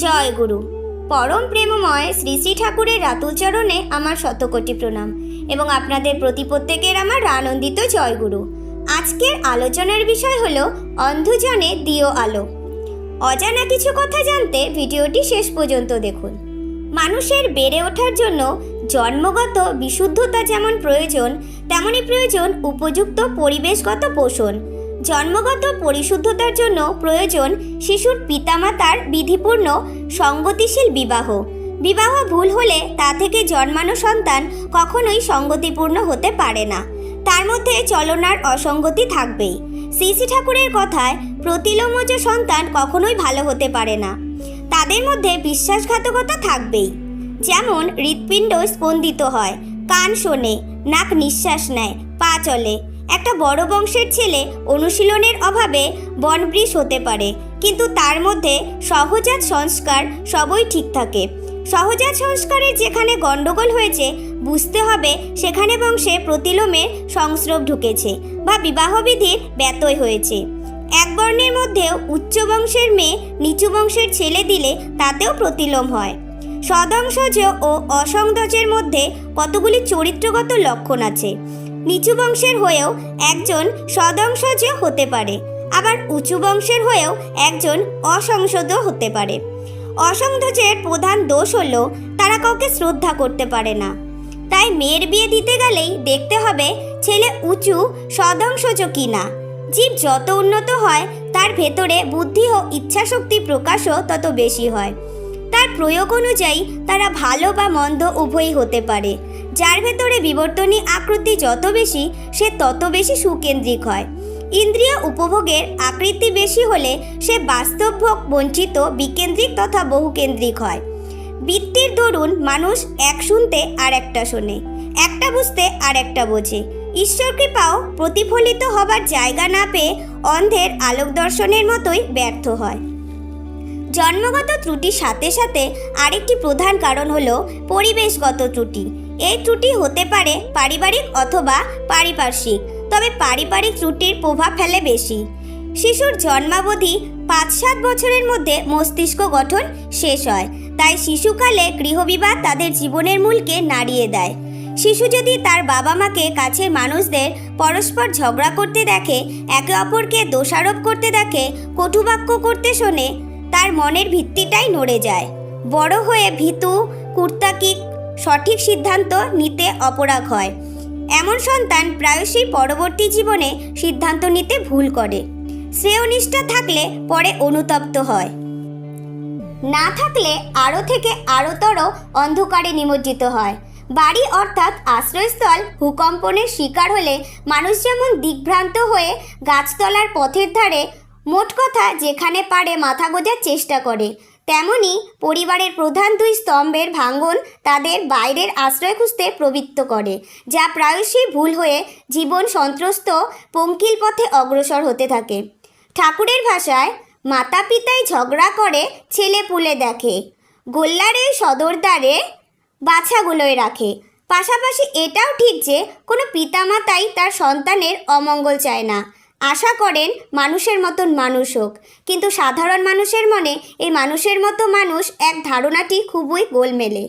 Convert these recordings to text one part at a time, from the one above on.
জয় গুরু। পরম প্রেমময় শ্রী শ্রী ঠাকুরের রাতুল চরণে আমার শতকোটি প্রণাম এবং আপনাদের প্রত্যেকের আমার আনন্দিত জয় গুরু। আজকের আলোচনার বিষয় হলো অন্ধজনে দিও আলো। অজানা কিছু কথা জানতে ভিডিওটি শেষ পর্যন্ত দেখুন। মানুষের বেড়ে ওঠার জন্য জন্মগত বিশুদ্ধতা যেমন প্রয়োজন, তেমনি প্রয়োজন উপযুক্ত পরিবেশগত পোষণ। জন্মগত পরিশুদ্ধতার জন্য প্রয়োজন শিশুর পিতামাতার বিধিপূর্ণ সঙ্গতিশীল বিবাহ। বিবাহ ভুল হলে তা থেকে জন্মানো সন্তান কখনোই সঙ্গতিপূর্ণ হতে পারে না, তার মধ্যে চলনার অসঙ্গতি থাকবেই। শ্রী শ্রী ঠাকুরের কথায় প্রতিলোমজ সন্তান কখনোই ভালো হতে পারে না, তাদের মধ্যে বিশ্বাসঘাতকতা থাকবেই। যেমন হৃৎপিণ্ড স্পন্দিত হয়, কান শোনে, নাক নিঃশ্বাস নেয়, পা চলে। একটা বড় বংশের ছেলে অনুশীলনের অভাবে বনবৃষ হতে পারে, কিন্তু তার মধ্যে সহজাত সংস্কার সবই ঠিক থাকে। সহজাত সংস্কারের যেখানে গণ্ডগোল হয়েছে, বুঝতে হবে সেখানে বংশে প্রতিলোমের সংস্রব ঢুকেছে বা বিবাহবিধির ব্যত্যয় হয়েছে। এক বর্ণের মধ্যেও উচ্চ বংশের মেয়ে নিচু বংশের ছেলে দিলে তাতেও প্রতিলোম হয়। সদংশজ ও অসংদজের মধ্যে কতগুলি চরিত্রগত লক্ষণ আছে। নিচু বংশের হয়েও একজন সদংশজ হতে পারে, আবার উঁচু বংশের হয়েও একজন অসংসদ হতে পারে। অসংদজের প্রধান দোষ হলো তারা কাউকে শ্রদ্ধা করতে পারে না। তাই মেয়ের বিয়ে দিতে গেলেই দেখতে হবে ছেলে উঁচু সদংশজ কিনা। জীব যত উন্নত হয় তার ভেতরে বুদ্ধি ও ইচ্ছাশক্তি প্রকাশও তত বেশি হয়। তার প্রয়োগ অনুযায়ী তারা ভালো বা মন্দ উভয়ই হতে পারে। যার ভেতরে বিবর্তনী আকৃতি যত বেশি, সে তত বেশি সুকেন্দ্রিক হয়। ইন্দ্রিয় উপভোগের আকৃতি বেশি হলে সে বাস্তব ভোগ বঞ্চিত বিকেন্দ্রিক তথা বহুকেন্দ্রিক হয়। বৃত্তির দরুন মানুষ এক শুনতে আর একটা শোনে, একটা বুঝতে আর একটা বোঝে। ঈশ্বর কৃপাও প্রতিফলিত হবার জায়গা না পেয়ে অন্ধের আলোক দর্শনের মতোই ব্যর্থ হয়। জন্মগত ত্রুটির সাথে সাথে আরেকটি প্রধান কারণ হলো পরিবেশগত ত্রুটি। এই ত্রুটি হতে পারে পারিবারিক অথবা পারিপার্শ্বিক, তবে পারিবারিক ত্রুটির প্রভাব ফেলে বেশি। শিশুর জন্মাবধি 5-7 বছরের মধ্যে মস্তিষ্ক গঠন শেষ হয়, তাই শিশুকালে গৃহবিবাহ তাদের জীবনের মূলকে নাড়িয়ে দেয়। শিশু যদি তার বাবা মাকে কাছের মানুষদের পরস্পর ঝগড়া করতে দেখে, একে অপরকে দোষারোপ করতে দেখে, কটুবাক্য করতে শোনে, তার মনের ভিত্তিটাই নড়ে যায়। বড় হয়ে ভীতু কূর্তাকিক সঠিক সিদ্ধান্ত নিতে অপরাগ হয়। এমন সন্তান প্রায়শই পরবর্তী জীবনে সিদ্ধান্ত নিতে ভুল করে। শ্রেয়নিষ্ঠা থাকলে পরে অনুতপ্ত হয়, না থাকলে আরও থেকে আরোতর অন্ধকারে নিমজ্জিত হয়। বাড়ি অর্থাৎ আশ্রয়স্থল ভূকম্পনের শিকার হলে মানুষ যেমন দিগ্ভ্রান্ত হয়ে গাছতলার পথের ধারে মোট কথা যেখানে পারে মাথা গোঁজার চেষ্টা করে, তেমনি পরিবারের প্রধান 2 স্তম্ভের ভাঙন তাদের বাইরের আশ্রয় খুঁজতে প্রবৃত্ত করে, যা প্রায়শই ভুল হয়ে জীবন সন্ত্রস্ত পঙ্কিল পথে অগ্রসর হতে থাকে। ঠাকুরের ভাষায়, মাতা পিতাই ঝগড়া করে ছেলে পুলে দেখে, গোল্লারে সদরদারে বাছাগুলোয় রাখে। পাশাপাশি এটাও ঠিক যে কোনো পিতামাতাই তার সন্তানের অমঙ্গল চায় না, আশা করেন মানুষের মতন মানুষ হোক। কিন্তু সাধারণ মানুষের মনে এই মানুষের মতো মানুষ এক ধারণাটি খুবই গোলমেলে।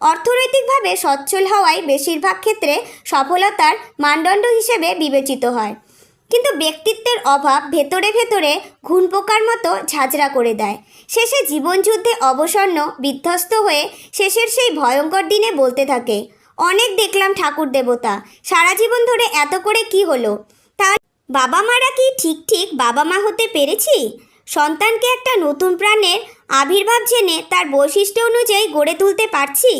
অর্থনৈতিকভাবে সচ্ছল হওয়াই বেশিরভাগ ক্ষেত্রে সফলতার মানদণ্ড হিসেবে বিবেচিত হয়, কিন্তু ব্যক্তিত্বের অভাব ভেতরে ভেতরে ঘুণপোকার মতো ঝাঁঝরা করে দেয়। শেষে জীবনযুদ্ধে অবসন্ন বিধ্বস্ত হয়ে শেষের সেই ভয়ঙ্কর দিনে বলতে থাকে, অনেক দেখলাম ঠাকুর দেবতা, সারা জীবন ধরে এত করে কি হলো? বাবা মারা কি ঠিক বাবা মা হতে পেরেছি? সন্তানকে একটা নতুন প্রাণের আবির্ভাব জেনে তার বৈশিষ্ট্য অনুযায়ী গড়ে তুলতে পারছি?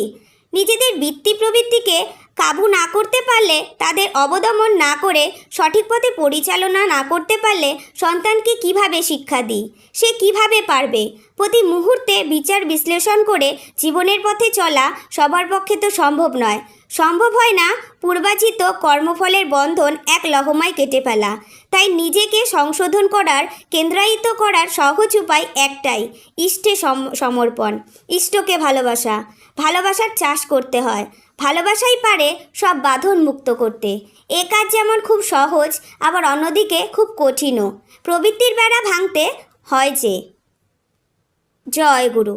নিজেদের বৃত্তি প্রবৃত্তিকে কাবু না করতে পারলে, তাদের অবদমন না করে সঠিক পথে পরিচালনা না করতে পারলে সন্তানকে কিভাবে শিক্ষা দিই? সে কিভাবে পারবে? প্রতি মুহূর্তে বিচার বিশ্লেষণ করে জীবনের পথে চলা সবার পক্ষে তো সম্ভব নয়। সম্ভব হয় না পূর্বার্জিত কর্মফলের বন্ধন এক লহমায় কেটে ফেলা। তাই নিজেকে সংশোধন করার, কেন্দ্রায়িত করার সহজ উপায় একটাই, ইষ্টে সমর্পণ। ইষ্টকে ভালোবাসা, ভালোবাসার চাষ করতে হয়। ভালোবাসাই পারে সব বাঁধন মুক্ত করতে। এ কাজ যেমন খুব সহজ, আবার অন্যদিকে খুব কঠিনও। প্রবৃত্তির বেড়া ভাঙতে হয় যে। জয় গুরু।